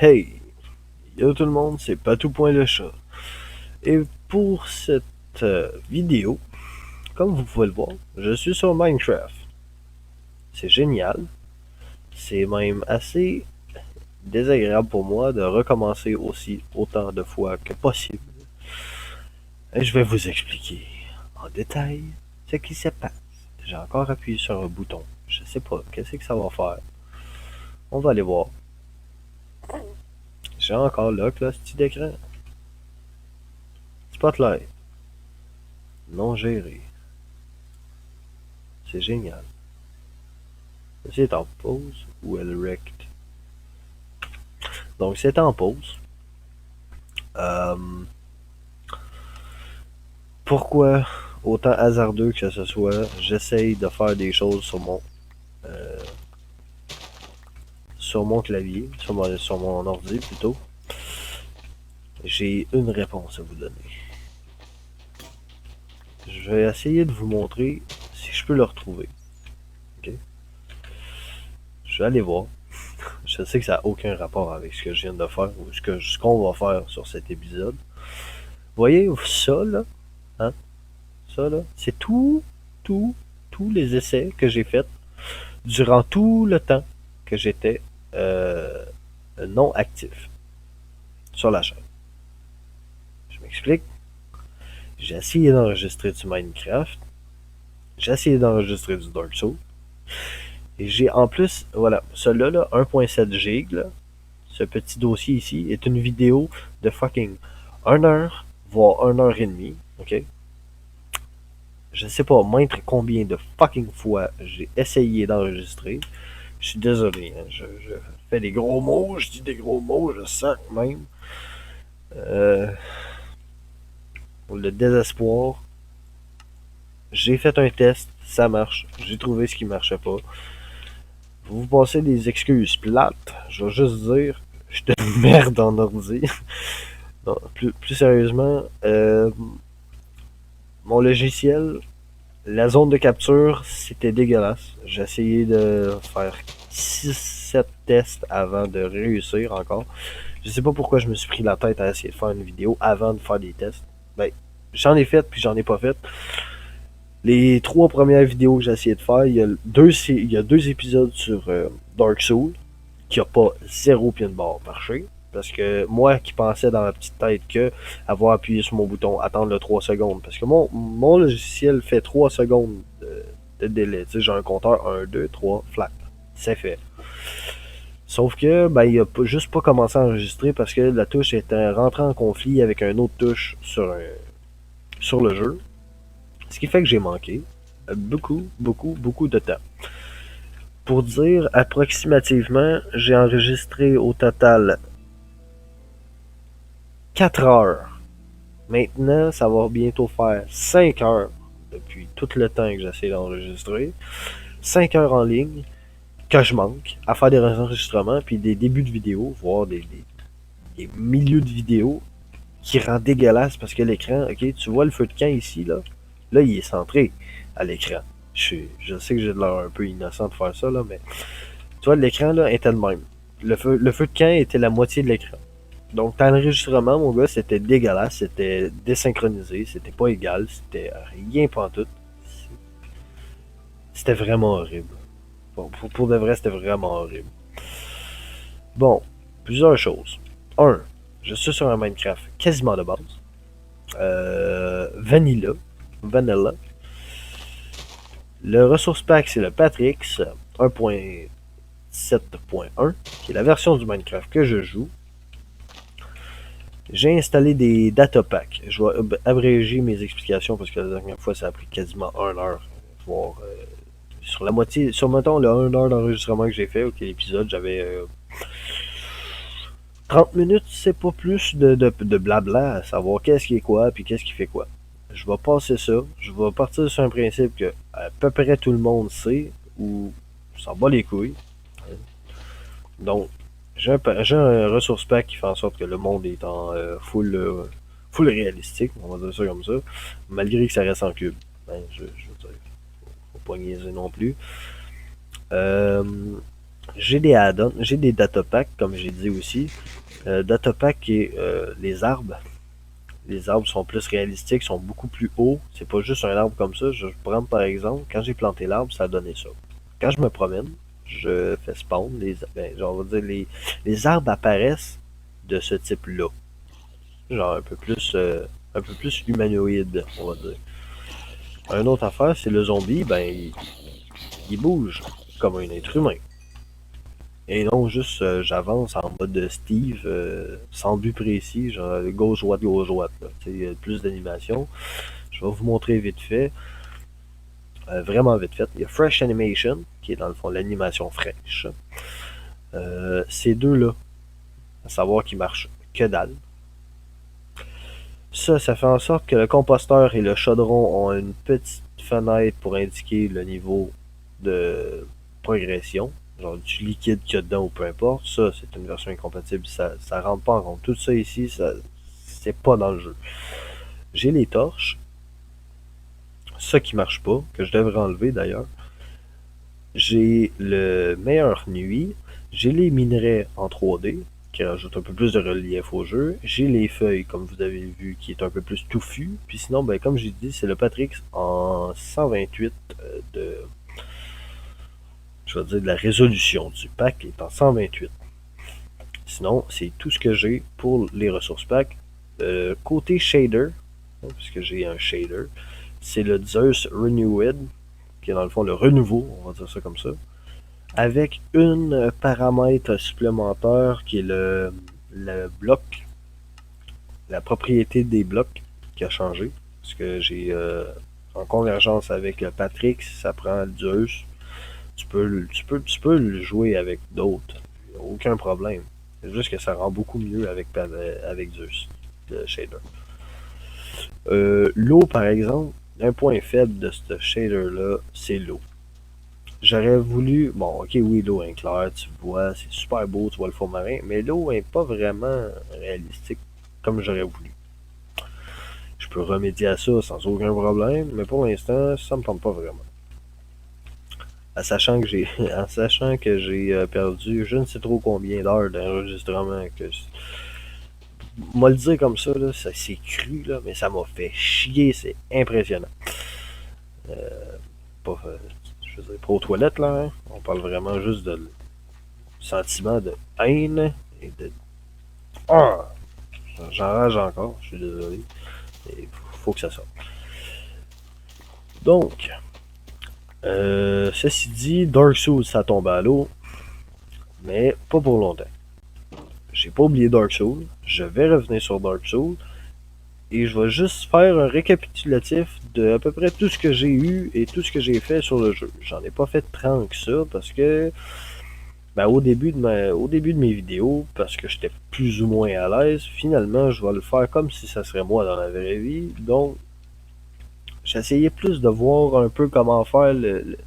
Hey, yo tout le monde, c'est Patou le chat. Et pour cette vidéo, comme vous pouvez le voir, je suis sur Minecraft. C'est génial. C'est même assez désagréable pour moi de recommencer aussi autant de fois que possible. Et je vais vous expliquer en détail ce qui se passe. J'ai encore appuyé sur un bouton. Je sais pas, qu'est-ce que ça va faire. On va aller voir. J'ai encore là, ce petit d'écran. Spotlight. Non géré. C'est génial. C'est en pause ou elle rect. Donc c'est en pause. Euh, Pourquoi autant hasardeux que ce soit, j'essaye de faire des choses euh, sur mon clavier, sur mon ordi plutôt. J'ai une réponse à vous donner. Je vais essayer de vous montrer si je peux le retrouver. Ok? Je vais aller voir. Je sais que ça n'a aucun rapport avec ce que je viens de faire ou ce qu'on va faire sur cet épisode. Vous voyez ça là? Hein? Ça là? C'est tous les essais que j'ai faits durant tout le temps que j'étais non actif sur la chaîne. Je m'explique. J'ai essayé d'enregistrer du Minecraft. J'ai essayé d'enregistrer du Dark Souls. Et j'ai en plus, voilà, celui-là, là, 1.7 GB, là, ce petit dossier ici, est une vidéo de fucking 1 heure, voire 1 heure et demie, ok? Je sais pas maintes combien de fucking fois j'ai essayé d'enregistrer. Je suis désolé, hein, je fais des gros mots, je dis des gros mots, je sac même. Euh, le désespoir. J'ai fait un test, ça marche. J'ai trouvé ce qui marchait pas. Vous passez des excuses plates, je vais juste dire, je te merde en ordi. Non, plus sérieusement, mon logiciel, la zone de capture, c'était dégueulasse. J'ai essayé de faire 6-7 tests avant de réussir encore. Je sais pas pourquoi je me suis pris la tête à essayer de faire une vidéo avant de faire des tests. Ben, j'en ai fait puis j'en ai pas fait. Les 3 premières vidéos que j'ai essayé de faire, il y a deux épisodes sur Dark Souls qui a pas zéro pied de barre marché. Parce que moi qui pensais dans ma petite tête que avoir appuyé sur mon bouton, attendre le 3 secondes. Parce que mon logiciel fait 3 secondes de délai. Tu sais, j'ai un compteur 1, 2, 3, flat. C'est fait. Sauf que ben, il a juste pas commencé à enregistrer parce que la touche était rentrée en conflit avec une autre touche sur le jeu. Ce qui fait que j'ai manqué beaucoup de temps. Pour dire approximativement, j'ai enregistré au total 4 heures. Maintenant, ça va bientôt faire 5 heures depuis tout le temps que j'essaie d'enregistrer. 5 heures en ligne que je manque à faire des enregistrements puis des débuts de vidéos, voire des milieux de vidéos qui rend dégueulasse parce que l'écran, ok, tu vois le feu de camp ici, là il est centré à l'écran. Je sais que j'ai de l'air un peu innocent de faire ça, là, mais tu vois, l'écran là était le même. Le feu de camp était la moitié de l'écran. Donc, dans l'enregistrement, mon gars, c'était dégueulasse, c'était désynchronisé, c'était pas égal, c'était rien pantoute. C'était vraiment horrible. Bon, pour de vrai, c'était vraiment horrible. Bon, plusieurs choses. Un, je suis sur un Minecraft quasiment de base. Vanilla. Le ressource pack, c'est le Patrix 1.7.1, qui est la version du Minecraft que je joue. J'ai installé des data packs. Je vais abréger mes explications parce que la dernière fois, ça a pris quasiment 1 heure. Voire sur la moitié, sur mettons le 1 heure d'enregistrement que j'ai fait, ok, l'épisode, j'avais 30 minutes, c'est pas plus de blabla à savoir qu'est-ce qui est quoi puis qu'est-ce qui fait quoi. Je vais passer ça. Je vais partir sur un principe que à peu près tout le monde sait ou s'en bat les couilles. Donc, j'ai un ressource pack qui fait en sorte que le monde est en full réalistique, on va dire ça comme ça, malgré que ça reste en cube. Ben, je veux dire, faut pas niaiser non plus. Euh, J'ai des add-ons, j'ai des data packs, comme j'ai dit aussi. Data pack et les arbres. Les arbres sont plus réalistiques, sont beaucoup plus hauts. C'est pas juste un arbre comme ça. Je prends par exemple, quand j'ai planté l'arbre, ça a donné ça. Quand je me promène, je fais spawn, genre, on va dire, les arbres apparaissent de ce type-là. Genre un peu plus humanoïde, on va dire. Un autre affaire, c'est le zombie, il bouge comme un être humain. Et non juste j'avance en mode Steve, sans but précis, genre gauche-droite, gauche-droite. Plus d'animation. Je vais vous montrer vite fait, vraiment vite fait. Il y a Fresh Animation, qui est dans le fond l'animation fraîche. Ces deux-là, à savoir qu'ils marchent que dalle. Ça fait en sorte que le composteur et le chaudron ont une petite fenêtre pour indiquer le niveau de progression, genre du liquide qu'il y a dedans ou peu importe. Ça, c'est une version incompatible, ça rentre pas en compte. Tout ça ici, c'est pas dans le jeu. J'ai les torches, ça qui marche pas, que je devrais enlever d'ailleurs. J'ai le meilleur nuit, j'ai les minerais en 3D, qui rajoute un peu plus de relief au jeu. J'ai les feuilles, comme vous avez vu, qui est un peu plus touffu. Puis sinon, comme j'ai dit, c'est le Patrix en 128 je vais dire de la résolution du pack est en 128. Sinon, c'est tout ce que j'ai pour les ressources pack. Côté shader, puisque j'ai un shader, c'est le Zeus Renewed, qui est dans le fond le renouveau, on va dire ça comme ça, avec une paramètre supplémentaire qui est le bloc, la propriété des blocs qui a changé. Parce que j'ai en convergence avec le Patrix, ça prend le Zeus. Tu peux le jouer avec d'autres. Aucun problème. C'est juste que ça rend beaucoup mieux avec Zeus, le shader. L'eau, par exemple, un point faible de ce shader-là, c'est l'eau. J'aurais voulu, bon, ok, oui, l'eau est claire, tu vois, c'est super beau, tu vois le fond marin, mais l'eau est pas vraiment réalistique comme j'aurais voulu. Je peux remédier à ça sans aucun problème, mais pour l'instant, ça me tente pas vraiment. En sachant que j'ai perdu je ne sais trop combien d'heures d'enregistrement, moi le dire comme ça, là, ça c'est cru, là, mais ça m'a fait chier, c'est impressionnant. Pas, je veux dire, pas aux toilettes, là, hein. On parle vraiment juste de sentiment de haine et de. Ah! J'enrage encore, je suis désolé. Il faut que ça sorte. Donc, ceci dit, Dark Souls, ça tombe à l'eau, mais pas pour longtemps. J'ai pas oublié Dark Souls, je vais revenir sur Dark Souls, et je vais juste faire un récapitulatif de à peu près tout ce que j'ai eu et tout ce que j'ai fait sur le jeu. J'en ai pas fait tant que ça, parce que au début de mes vidéos, parce que j'étais plus ou moins à l'aise, finalement, je vais le faire comme si ça serait moi dans la vraie vie. Donc, j'essayais plus de voir un peu comment faire je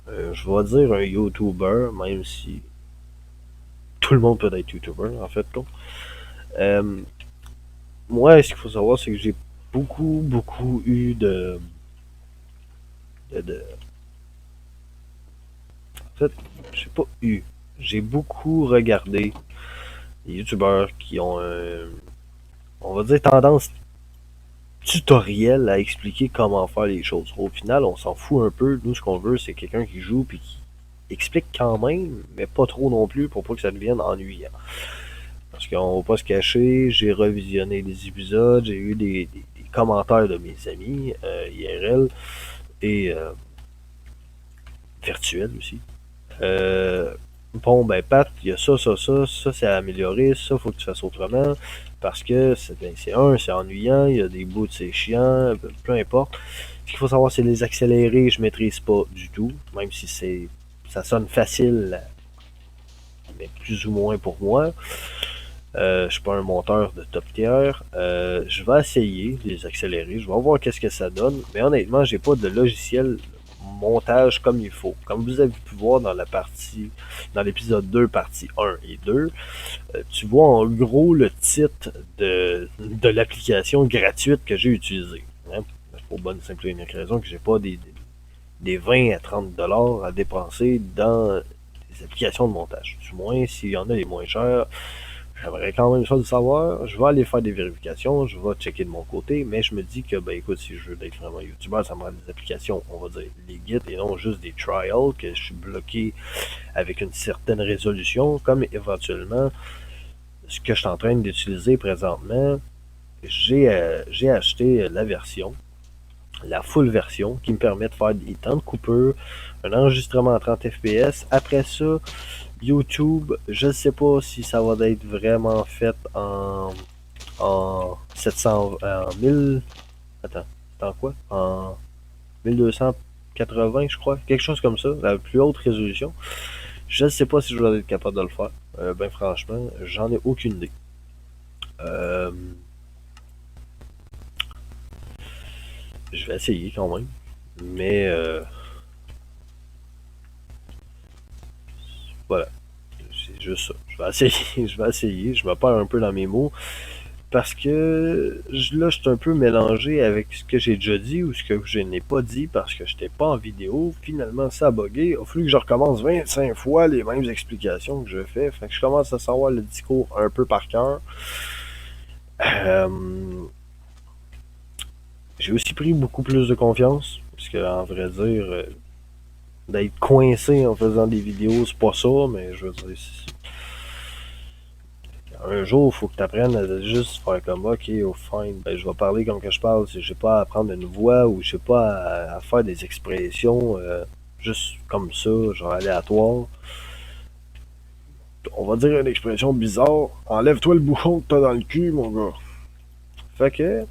vais dire un YouTuber, même si tout le monde peut être YouTuber, en fait. Moi, ce qu'il faut savoir, c'est que j'ai beaucoup eu de. En fait, j'ai pas eu. J'ai beaucoup regardé des YouTubers qui ont on va dire, tendance tutoriel à expliquer comment faire les choses. Au final, on s'en fout un peu. Nous, ce qu'on veut, c'est quelqu'un qui joue puis qui explique quand même, mais pas trop non plus pour pas que ça devienne ennuyant. Parce qu'on va pas se cacher, j'ai revisionné des épisodes, j'ai eu des commentaires de mes amis IRL et virtuels aussi. Bon, Pat, il y a ça c'est à améliorer, ça faut que tu fasses autrement, parce que c'est ennuyant, il y a des bouts c'est chiant, peu importe. Ce qu'il faut savoir, c'est les accélérés, je maîtrise pas du tout, même si ça sonne facile, mais plus ou moins pour moi. Je suis pas un monteur de top tier. Je vais essayer de les accélérer, je vais voir qu'est-ce que ça donne, mais honnêtement, j'ai pas de logiciel montage comme il faut. Comme vous avez pu voir dans l'épisode 2, partie 1 et 2, tu vois en gros le titre de l'application gratuite que j'ai utilisée. Hein? Pour bonne simple et unique raison que j'ai pas des 20 à 30 dollars à dépenser dans des applications de montage. Du moins, s'il y en a les moins chères, j'aimerais quand même ça le savoir. Je vais aller faire des vérifications, je vais checker de mon côté, mais je me dis que, ben écoute, si je veux être vraiment youtubeur, ça me rend des applications, on va dire, legit, et non juste des trials, que je suis bloqué avec une certaine résolution, comme éventuellement ce que je suis en train d'utiliser présentement. J'ai acheté la version, la full version, qui me permet de faire des temps de coupure, un enregistrement à 30 fps. Après ça, YouTube, je ne sais pas si ça va être vraiment fait en 700, en 1000, attends, c'est en quoi? En 1280, je crois, quelque chose comme ça, la plus haute résolution. Je ne sais pas si je vais être capable de le faire. Ben franchement, j'en ai aucune idée. Euh, je vais essayer quand même. Mais voilà, c'est juste ça. Je vais essayer, je vais essayer. Je me perds un peu dans mes mots. Parce que là, je suis un peu mélangé avec ce que j'ai déjà dit ou ce que je n'ai pas dit parce que je n'étais pas en vidéo. Finalement, ça a bugué. Il a fallu que je recommence 25 fois les mêmes explications que je fais. Fait que je commence à savoir le discours un peu par cœur. Euh, j'ai aussi pris beaucoup plus de confiance. Parce que, en vrai dire, d'être coincé en faisant des vidéos, c'est pas ça, mais je veux dire, un jour, il faut que tu apprennes à juste faire comme OK, au fine, ben, je vais parler comme que je parle. Si j'ai pas à prendre une voix ou je sais pas à faire des expressions juste comme ça, genre aléatoire. On va dire une expression bizarre. Enlève-toi le bouchon que t'as dans le cul, mon gars. Fait que,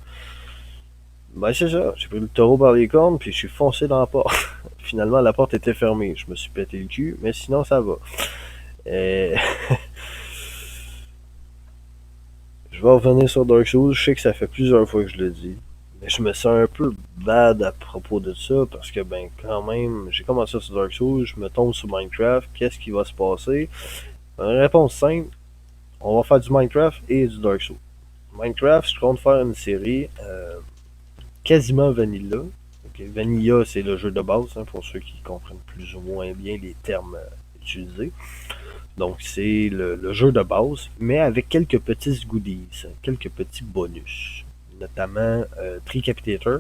ben c'est ça. J'ai pris le taureau par les cornes puis je suis foncé dans la porte. Finalement, la porte était fermée. Je me suis pété le cul, mais sinon ça va. Et... je vais revenir sur Dark Souls. Je sais que ça fait plusieurs fois que je le dis. Mais je me sens un peu bad à propos de ça parce que, ben, quand même, j'ai commencé sur Dark Souls, je me tombe sur Minecraft. Qu'est-ce qui va se passer? Une réponse simple, on va faire du Minecraft et du Dark Souls. Minecraft, je compte faire une série quasiment vanilla. Okay. Vanilla, c'est le jeu de base, hein, pour ceux qui comprennent plus ou moins bien les termes utilisés. Donc, c'est le jeu de base, mais avec quelques petits goodies, quelques petits bonus. Notamment Tricapitator,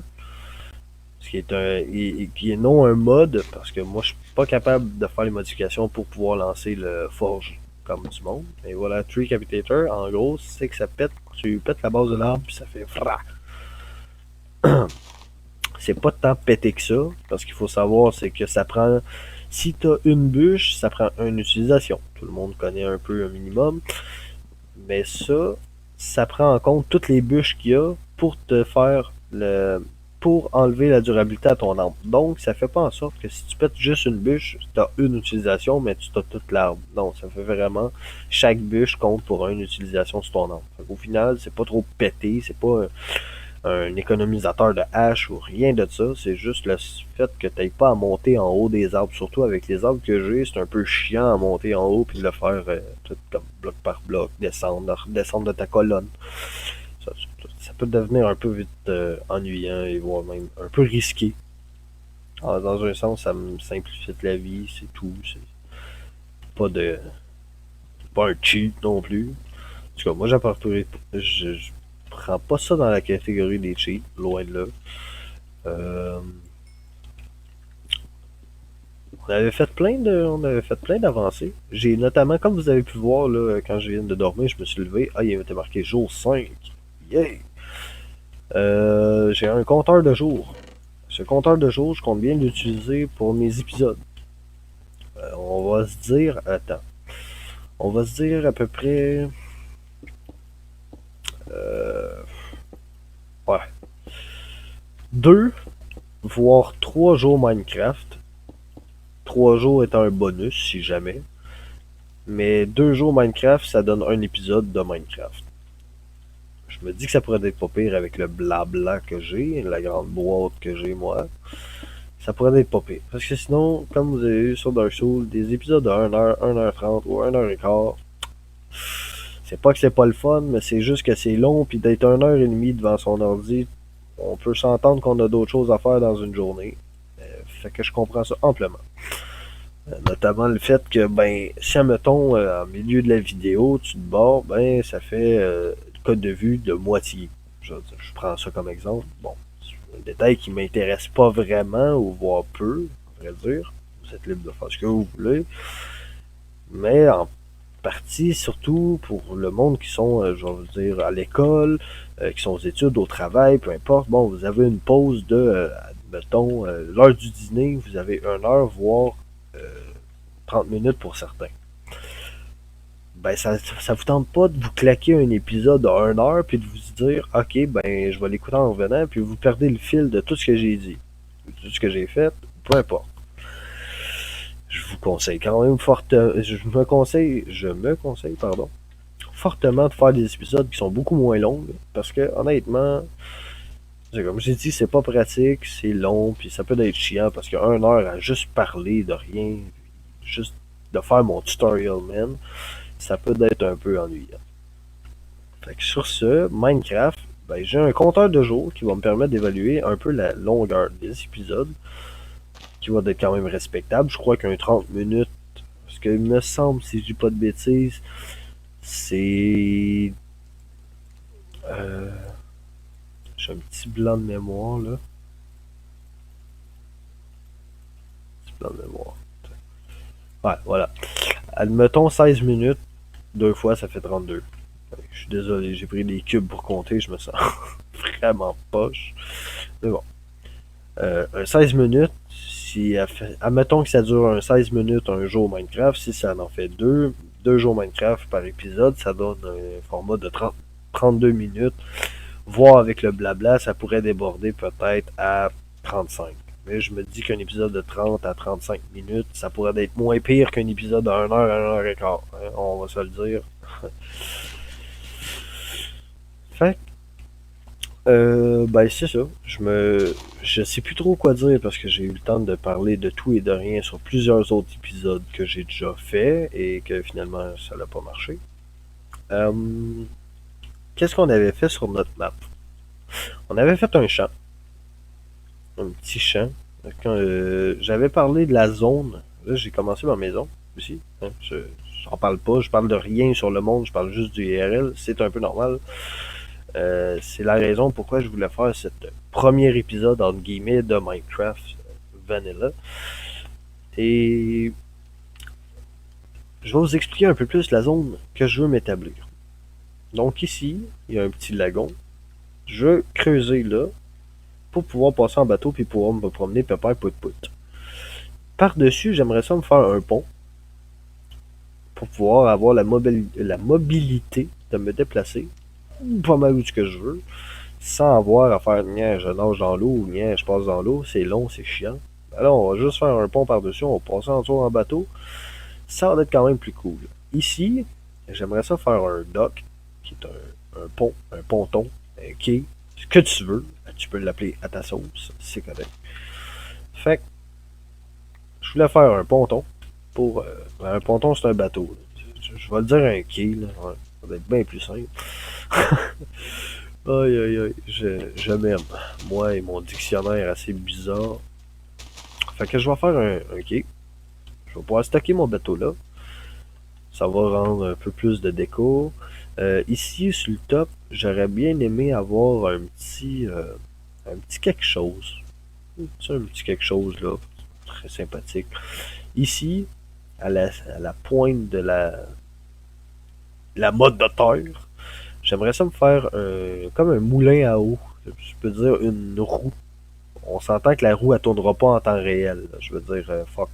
ce qui est non un mode, parce que moi, je suis pas capable de faire les modifications pour pouvoir lancer le Forge comme du monde. Mais voilà, Tricapitator, en gros, c'est que ça pète, tu pètes la base de l'arbre, puis ça fait fra. C'est pas tant pété que ça, parce qu'il faut savoir, c'est que ça prend. Si tu as une bûche, ça prend une utilisation. Tout le monde connaît un peu un minimum. Mais ça prend en compte toutes les bûches qu'il y a pour te faire pour enlever la durabilité à ton arbre. Donc, ça fait pas en sorte que si tu pètes juste une bûche, tu as une utilisation, mais tu as toute l'arbre. Non, ça fait vraiment chaque bûche compte pour une utilisation sur ton arbre. Au final, c'est pas trop pété, c'est pas un économisateur de hache ou rien de ça. C'est juste le fait que tu n'aies pas à monter en haut des arbres. Surtout avec les arbres que j'ai, c'est un peu chiant à monter en haut puis de le faire tout comme bloc par bloc, descendre de ta colonne. Ça peut devenir un peu vite ennuyant et voire même un peu risqué. Alors, dans un sens, ça me simplifie la vie, c'est tout. C'est pas de. Pas un cheat non plus. En tout cas, moi j'apporterai. Je prends pas ça dans la catégorie des cheats, loin de là. Euh, on avait fait plein d'avancées. J'ai notamment, comme vous avez pu voir là, quand je viens de dormir, je me suis levé. Ah, il était marqué jour 5. Yeah! J'ai un compteur de jours. Ce compteur de jours, je compte bien l'utiliser pour mes épisodes. On va se dire, attends, on va se dire à peu près, ouais, 2 voire 3 jours Minecraft. 3 jours étant un bonus si jamais. Mais 2 jours Minecraft, ça donne un épisode de Minecraft. Je me dis que ça pourrait être pas pire avec le blabla que j'ai, la grande boîte que j'ai moi. Ça pourrait être pas pire. Parce que sinon, comme vous avez vu sur Dark Souls, des épisodes de 1h, 1h30 ou 1h15, c'est pas que c'est pas le fun, mais c'est juste que c'est long, puis d'être 1h30 devant son ordi, on peut s'entendre qu'on a d'autres choses à faire dans une journée. Fait que je comprends ça amplement. Notamment le fait que, ben, si, admettons, en milieu de la vidéo, tu te barres, ben, ça fait code de vue de moitié. Je prends ça comme exemple. Bon, c'est un détail qui m'intéresse pas vraiment, ou voire peu, à vrai dire. Vous êtes libre de faire ce que vous voulez. Mais en partie, surtout pour le monde qui sont, je vais vous dire, à l'école, qui sont aux études, au travail, peu importe. Bon, vous avez une pause de, admettons, l'heure du dîner, vous avez 1 heure, voire 30 minutes pour certains. Ben, ça vous tente pas de vous claquer un épisode de 1 heure, puis de vous dire, ok, ben, je vais l'écouter en revenant, puis vous perdez le fil de tout ce que j'ai dit, tout ce que j'ai fait, peu importe. Je vous conseille quand même je me conseille, pardon, fortement de faire des épisodes qui sont beaucoup moins longs, parce que, honnêtement, comme j'ai dit, c'est pas pratique, c'est long, puis ça peut être chiant, parce que 1 heure à juste parler de rien, juste de faire mon tutorial, man, ça peut être un peu ennuyant. Fait que sur ce, Minecraft, ben, j'ai un compteur de jours qui va me permettre d'évaluer un peu la longueur des épisodes, qui va être quand même respectable. Je crois qu'un 30 minutes, parce qu'il me semble, si je dis pas de bêtises, c'est... Euh, j'ai un petit blanc de mémoire, là. Petit blanc de mémoire. Ouais, voilà. Admettons 16 minutes, deux fois, ça fait 32. Je suis désolé, j'ai pris des cubes pour compter, je me sens vraiment poche. Mais bon. Un 16 minutes, si admettons que ça dure un 16 minutes un jour Minecraft, si ça en fait deux jours Minecraft par épisode, ça donne un format de 32 minutes. Voire avec le blabla, ça pourrait déborder peut-être à 35. Mais je me dis qu'un épisode de 30 à 35 minutes, ça pourrait être moins pire qu'un épisode de 1 heure à 1 heure et quart. Hein, on va se le dire. Fait ben c'est ça. Je sais plus trop quoi dire parce que j'ai eu le temps de parler de tout et de rien sur plusieurs autres épisodes que j'ai déjà fait et que finalement ça n'a pas marché. Euh, Qu'est-ce qu'on avait fait sur notre map? On avait fait un champ, un petit champ. Quand j'avais parlé de la zone, là j'ai commencé ma maison aussi. Hein, j'en parle pas, je parle de rien sur le monde, je parle juste du IRL. C'est un peu normal. C'est la raison pourquoi je voulais faire ce premier épisode entre guillemets de Minecraft Vanilla. Et je vais vous expliquer un peu plus la zone que je veux m'établir. Donc ici, il y a un petit lagon. Je veux creuser là pour pouvoir passer en bateau puis pouvoir me promener pépère pout pout. Par-dessus, j'aimerais ça me faire un pont pour pouvoir avoir la mobilité de me déplacer pas mal où ce que je veux sans avoir à faire niais, je nage dans l'eau ou niais, je passe dans l'eau, c'est long, c'est chiant. Alors on va juste faire un pont par-dessus, on va passer en dessous en bateau. Ça va être quand même plus cool. Ici, j'aimerais ça faire un dock, qui est un pont, un ponton, un quai, ce que tu veux. Tu peux l'appeler à ta sauce, c'est correct. Fait que je voulais faire un ponton pour. Un ponton, c'est un bateau. Je vais le dire un quai, là. Ouais, ça va être bien plus simple. Aïe aïe aïe, je m'aime. Moi et mon dictionnaire assez bizarre. Fait que je vais faire un quai. Je vais pouvoir stocker mon bateau là. Ça va rendre un peu plus de déco. Ici, sur le top, j'aurais bien aimé avoir un petit quelque chose. Un petit quelque chose là. Très sympathique. Ici, à la pointe de la mode de terre, j'aimerais ça me faire comme un moulin à eau. Je peux dire une roue. On s'entend que la roue, elle tournera pas en temps réel. Là. Je veux dire, fuck,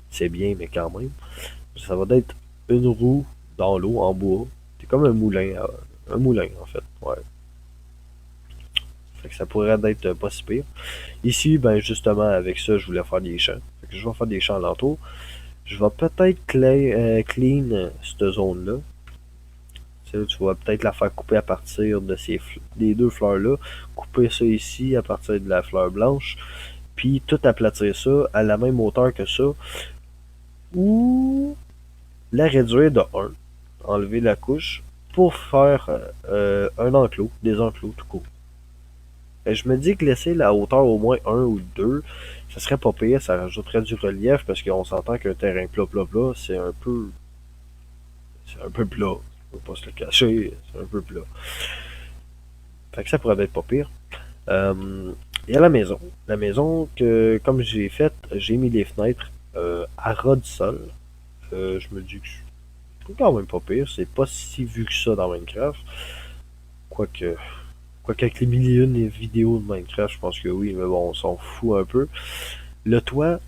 c'est bien, mais quand même. Ça va être une roue dans l'eau, en bois. C'est comme un moulin, en fait. Ouais. Fait que ça pourrait être pas si pire. Ici, ben justement, avec ça, je voulais faire des champs. Fait que je vais faire des champs alentours. Je vais peut-être clean cette zone-là. Tu vas peut-être la faire couper à partir de des deux fleurs-là. Couper ça ici à partir de la fleur blanche. Puis tout aplatir ça à la même hauteur que ça. Ou la réduire de 1. Enlever la couche pour faire un enclos. Des enclos tout court. Et je me dis que laisser la hauteur au moins 1 ou 2, ça serait pas pire, ça rajouterait du relief parce qu'on s'entend qu'un terrain plat, c'est un peu plat. Faut pas se le cacher, c'est un peu plat. Fait que ça pourrait être pas pire. Et à la maison. La maison que, comme j'ai fait, j'ai mis les fenêtres à ras du sol. Je me dis que c'est quand même pas pire. C'est pas si vu que ça dans Minecraft. Quoique, quoique avec les millions de vidéos de Minecraft, je pense que oui, mais bon, on s'en fout un peu. Le toit,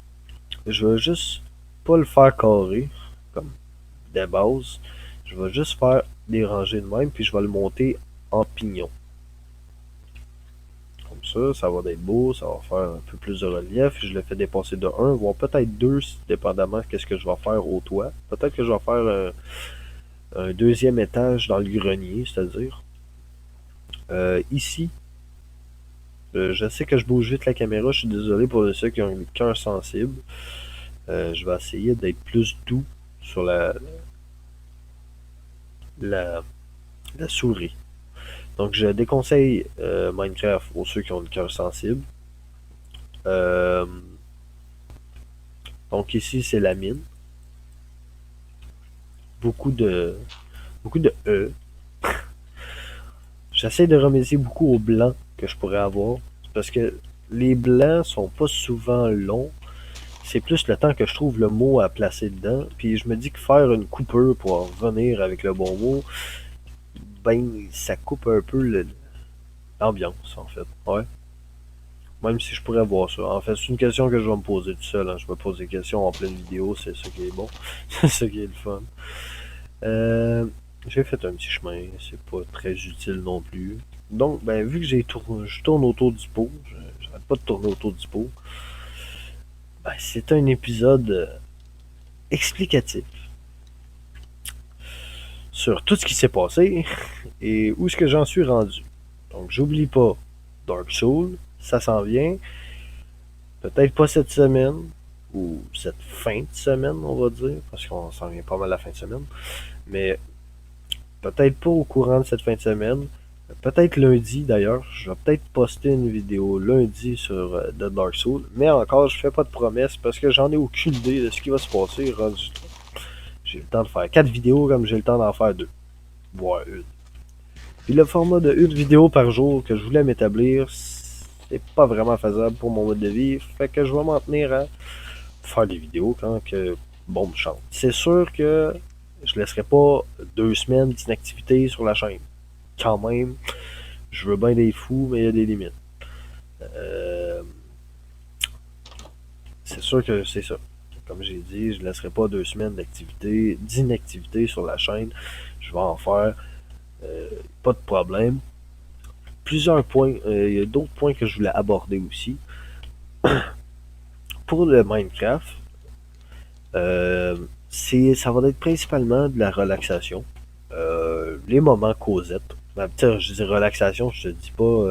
je vais juste pas le faire carré, comme de base. Je vais juste faire des rangées de même, puis je vais le monter en pignon. Comme ça va être beau, ça va faire un peu plus de relief. Je le fais dépasser de un, voire peut-être 2, dépendamment de ce que je vais faire au toit. Peut-être que je vais faire un deuxième étage dans le grenier, c'est-à-dire. Ici, je sais que je bouge vite la caméra, je suis désolé pour ceux qui ont le cœur sensible. Je vais essayer d'être plus doux sur la, la souris. Donc je déconseille Minecraft pour ceux qui ont le cœur sensible. Euh, donc ici c'est la mine. Beaucoup de beaucoup de E. J'essaie de remédier beaucoup aux blancs que je pourrais avoir. Parce que les blancs sont pas souvent longs. C'est plus le temps que je trouve le mot à placer dedans. Puis je me dis que faire une coupure pour en revenir avec le bon mot, ben ça coupe un peu l'ambiance en fait. Ouais. Même si je pourrais voir ça. En fait, c'est une question que je vais me poser tout seul. Hein. Je me pose des questions en pleine vidéo, c'est ça qui est bon. C'est ça qui est le fun. Euh, j'ai fait un petit chemin, c'est pas très utile non plus. Donc, ben, vu que je tourne autour du pot, j'arrête pas de tourner autour du pot, ben, c'est un épisode explicatif sur tout ce qui s'est passé et où est-ce que j'en suis rendu. Donc, j'oublie pas Dark Souls, ça s'en vient. Peut-être pas cette semaine, ou cette fin de semaine, on va dire, parce qu'on s'en vient pas mal la fin de semaine. Mais peut-être pas au courant de cette fin de semaine. Peut-être lundi d'ailleurs. Je vais peut-être poster une vidéo lundi sur The Dark Souls. Mais encore, je fais pas de promesses parce que j'en ai aucune idée de ce qui va se passer rendu là. J'ai le temps de faire 4 vidéos comme j'ai le temps d'en faire 2. Voire une. Puis le format de une vidéo par jour que je voulais m'établir, c'est pas vraiment faisable pour mon mode de vie. Fait que je vais m'en tenir à faire des vidéos quand que bon me chante. C'est sûr que je laisserai pas 2 semaines d'inactivité sur la chaîne. Quand même, je veux bien des fous, mais il y a des limites. Euh, c'est sûr que c'est ça. Comme j'ai dit, je ne laisserai pas 2 semaines d'inactivité sur la chaîne. Je vais en faire. Pas de problème. Plusieurs points. Il y a d'autres points que je voulais aborder aussi. Pour le Minecraft, ça va être principalement de la relaxation. Les moments causettes. Je dis relaxation, je te dis pas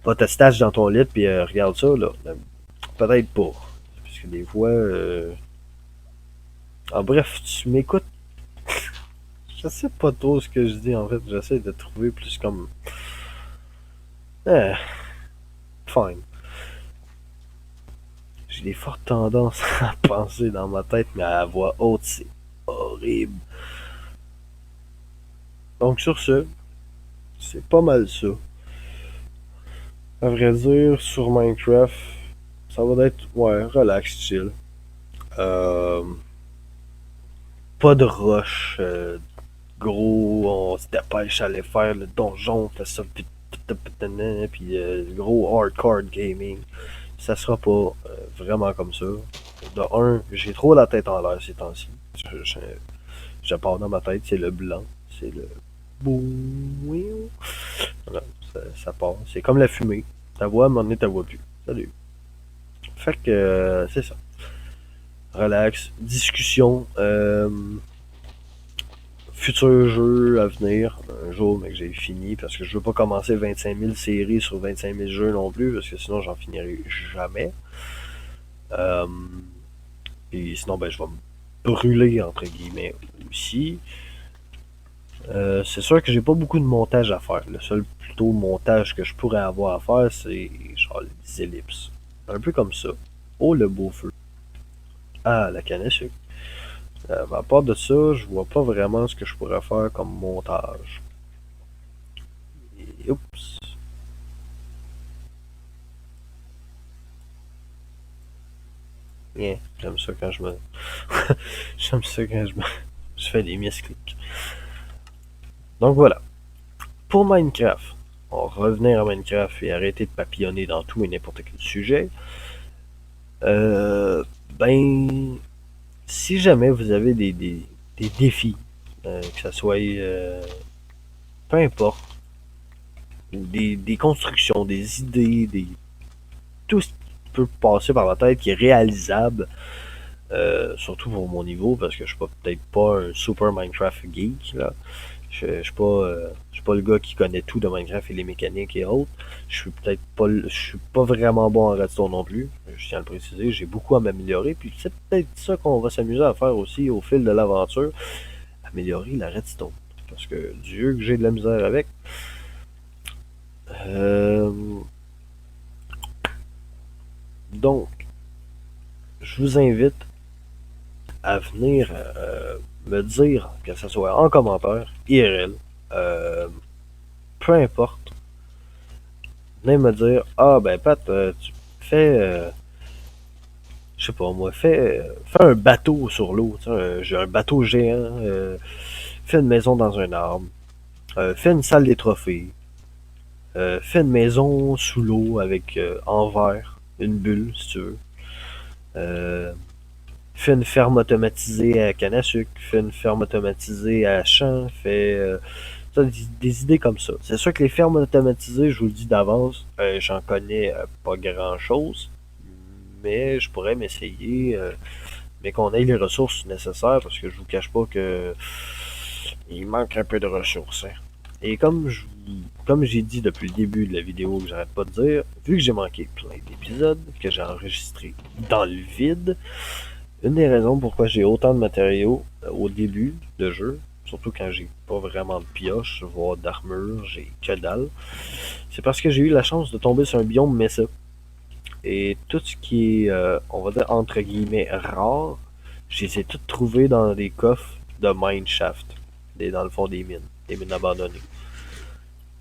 va te stage dans ton lit puis regarde ça là. Peut-être pas. Parce que des fois en bref, tu m'écoutes. Je sais pas trop ce que je dis en fait. J'essaie de trouver plus comme eh, fine. J'ai des fortes tendances à penser dans ma tête, mais à voix haute, c'est horrible. Donc sur ce, c'est pas mal ça. À vrai dire, sur Minecraft, ça va être ouais, relax, chill. Euh, pas de rush. Gros, on se dépêche à aller faire le donjon, fait ça, puis gros hardcore gaming. Ça sera pas vraiment comme ça. De un, j'ai trop la tête en l'air ces temps-ci. Je pars dans ma tête, c'est le blanc, c'est le boum. Voilà, ça part. C'est comme la fumée. Ta voix, à un moment donné, ta voix plus. Salut. Fait que c'est ça. Relax, discussion. Futur jeu à venir, un jour, mais que j'ai fini, parce que je veux pas commencer 25 000 séries sur 25 000 jeux non plus, parce que sinon j'en finirai jamais. Euh, et sinon, ben, je vais me brûler, entre guillemets, aussi. C'est sûr que j'ai pas beaucoup de montage à faire. Le seul plutôt montage que je pourrais avoir à faire, c'est genre des ellipses. Un peu comme ça. Oh, le beau feu. Ah, la canne à sucre. Mais à part de ça, je vois pas vraiment ce que je pourrais faire comme montage. Et, oups. Bien, j'aime ça quand je me... j'aime ça quand je fais des misclics. Donc voilà. Pour Minecraft, on va revenir à Minecraft et arrêter de papillonner dans tout et n'importe quel sujet. Euh, ben, si jamais vous avez des défis, que ce soit peu importe, des constructions, des idées, tout ce qui peut passer par la tête qui est réalisable, surtout pour mon niveau, parce que je suis peut-être pas un super Minecraft geek, là. Je suis pas le gars qui connaît tout de Minecraft et les mécaniques et autres. Je suis pas vraiment bon en redstone non plus. Je tiens à le préciser. J'ai beaucoup à m'améliorer. Puis c'est peut-être ça qu'on va s'amuser à faire aussi au fil de l'aventure. Améliorer la redstone. Parce que Dieu que j'ai de la misère avec. Euh, donc, je vous invite à venir me dire, que ce soit en commentaire, IRL, euh, peu importe, venez me dire, ah ben Pat, tu fais, je sais pas moi, fais un bateau sur l'eau, j'ai un bateau géant, fais une maison dans un arbre, fais une salle des trophées, fais une maison sous l'eau avec en verre, une bulle si tu veux, euh, fais une ferme automatisée à canne à sucre, fais une ferme automatisée à champ, fais des idées comme ça. C'est sûr que les fermes automatisées, je vous le dis d'avance, j'en connais pas grand chose, mais je pourrais m'essayer, mais qu'on ait les ressources nécessaires, parce que je vous cache pas que il manque un peu de ressources. Hein. Et comme j'ai dit depuis le début de la vidéo que j'arrête pas de dire, vu que j'ai manqué plein d'épisodes que j'ai enregistrés dans le vide, une des raisons pourquoi j'ai autant de matériaux au début de jeu, surtout quand j'ai pas vraiment de pioche, voire d'armure, j'ai que dalle, c'est parce que j'ai eu la chance de tomber sur un biome Mesa. Et tout ce qui est, on va dire, entre guillemets, rare, je les ai toutes trouvées dans des coffres de mineshaft, dans le fond des mines abandonnées.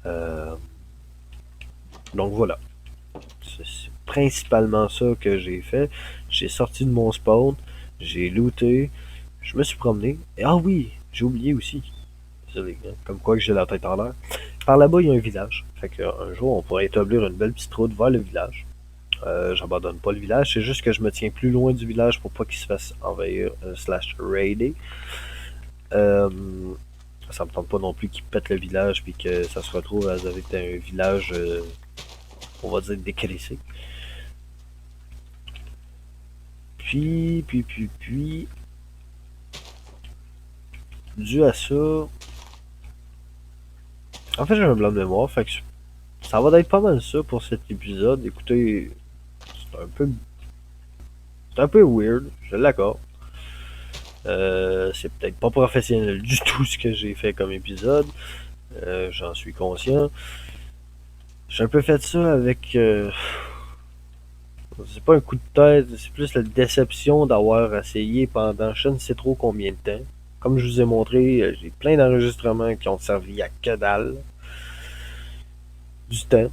Euh, donc voilà, c'est principalement ça que j'ai fait. J'ai sorti de mon spawn, j'ai looté, je me suis promené. Et ah oui, j'ai oublié aussi. Désolé, hein, comme quoi que j'ai la tête en l'air. Par là-bas, il y a un village. Fait qu'un jour, on pourrait établir une belle petite route vers le village. J'abandonne pas le village, c'est juste que je me tiens plus loin du village pour pas qu'il se fasse envahir slash raider. Euh, Ça me tente pas non plus qu'il pète le village puis que ça se retrouve avec un village, on va dire, décalissé. Puis, dû à ça, en fait j'ai un blanc de mémoire, fait que ça va être pas mal ça pour cet épisode. Écoutez, c'est un peu, c'est un peu weird, je l'accorde. C'est peut-être pas professionnel du tout ce que j'ai fait comme épisode. J'en suis conscient. J'ai un peu fait ça avec. C'est pas un coup de tête, c'est plus la déception d'avoir essayé pendant je ne sais trop combien de temps. Comme je vous ai montré, j'ai plein d'enregistrements qui ont servi à que dalle du temps.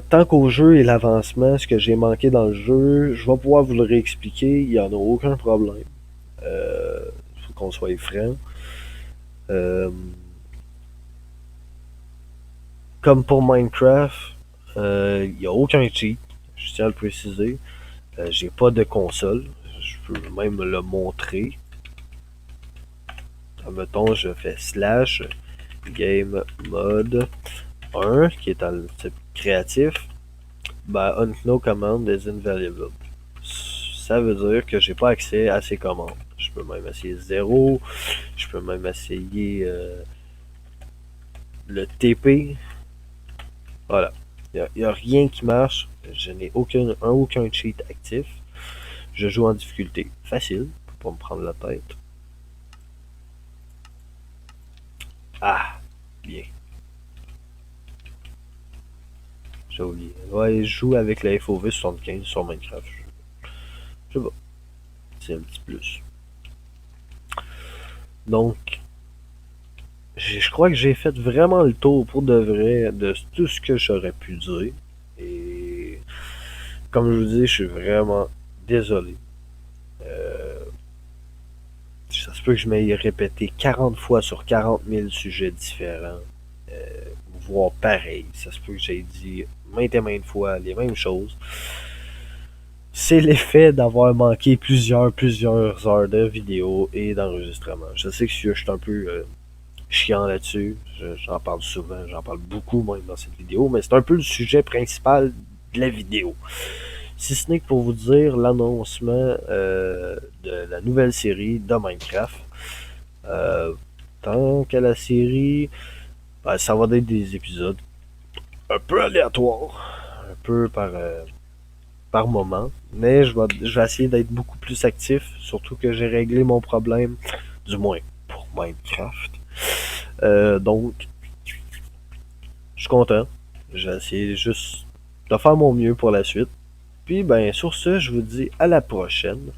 Tant qu'au jeu et l'avancement, ce que j'ai manqué dans le jeu, je vais pouvoir vous le réexpliquer, il n'y en a aucun problème. Faut qu'on soit franc. Euh, Comme pour Minecraft, il n'y a aucun cheat, je tiens à le préciser. J'ai pas de console, je peux même le montrer. Mettons, je fais slash game mode 1, qui est dans le type créatif. Ben, unknown command is invaluable. Ça veut dire que j'ai pas accès à ces commandes. Je peux même essayer 0, je peux même essayer le TP. Voilà. Il n'y a rien qui marche. Je n'ai aucun cheat actif. Je joue en difficulté facile, pour pas me prendre la tête. Ah, bien. J'ai oublié. Ouais, je joue avec la FOV 75 sur Minecraft. Je sais pas. C'est un petit plus. Donc, je crois que j'ai fait vraiment le tour pour de vrai de tout ce que j'aurais pu dire. Et comme je vous dis, je suis vraiment désolé. Euh, Ça se peut que je m'aille répété 40 fois sur 40 000 sujets différents, voire pareil. Ça se peut que j'aie dit maintes et maintes fois les mêmes choses. C'est l'effet d'avoir manqué plusieurs heures de vidéo et d'enregistrement. Je sais que je suis un peu chiant là-dessus. J'en parle souvent, j'en parle beaucoup même dans cette vidéo, mais c'est un peu le sujet principal de la vidéo. Si ce n'est que pour vous dire l'annoncement de la nouvelle série de Minecraft. Euh, Tant qu'à la série, ben, ça va être des épisodes un peu aléatoires, un peu par moment, mais je vais essayer d'être beaucoup plus actif, surtout que j'ai réglé mon problème, du moins pour Minecraft. Donc, je suis content. J'ai essayé juste de faire mon mieux pour la suite. Puis, ben, sur ce, je vous dis à la prochaine.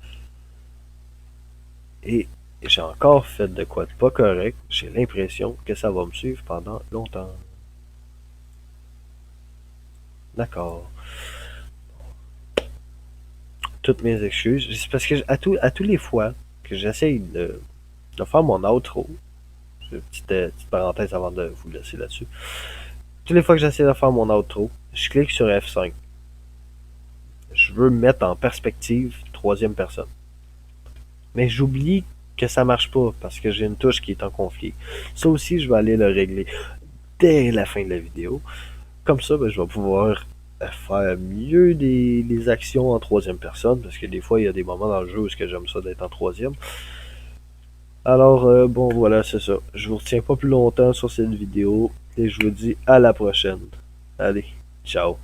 Et j'ai encore fait de quoi de pas correct. J'ai l'impression que ça va me suivre pendant longtemps. D'accord. Toutes mes excuses. C'est parce que à tous les fois que j'essaye de faire mon outro, petite parenthèse avant de vous laisser là-dessus. Toutes les fois que j'essaie de faire mon outro, je clique sur F5. Je veux me mettre en perspective troisième personne. Mais j'oublie que ça marche pas parce que j'ai une touche qui est en conflit. Ça aussi, je vais aller le régler dès la fin de la vidéo. Comme ça, ben, je vais pouvoir faire mieux les actions en troisième personne parce que des fois, il y a des moments dans le jeu où j'aime ça d'être en troisième. Alors, bon, voilà, c'est ça. Je vous retiens pas plus longtemps sur cette vidéo et je vous dis à la prochaine. Allez, ciao.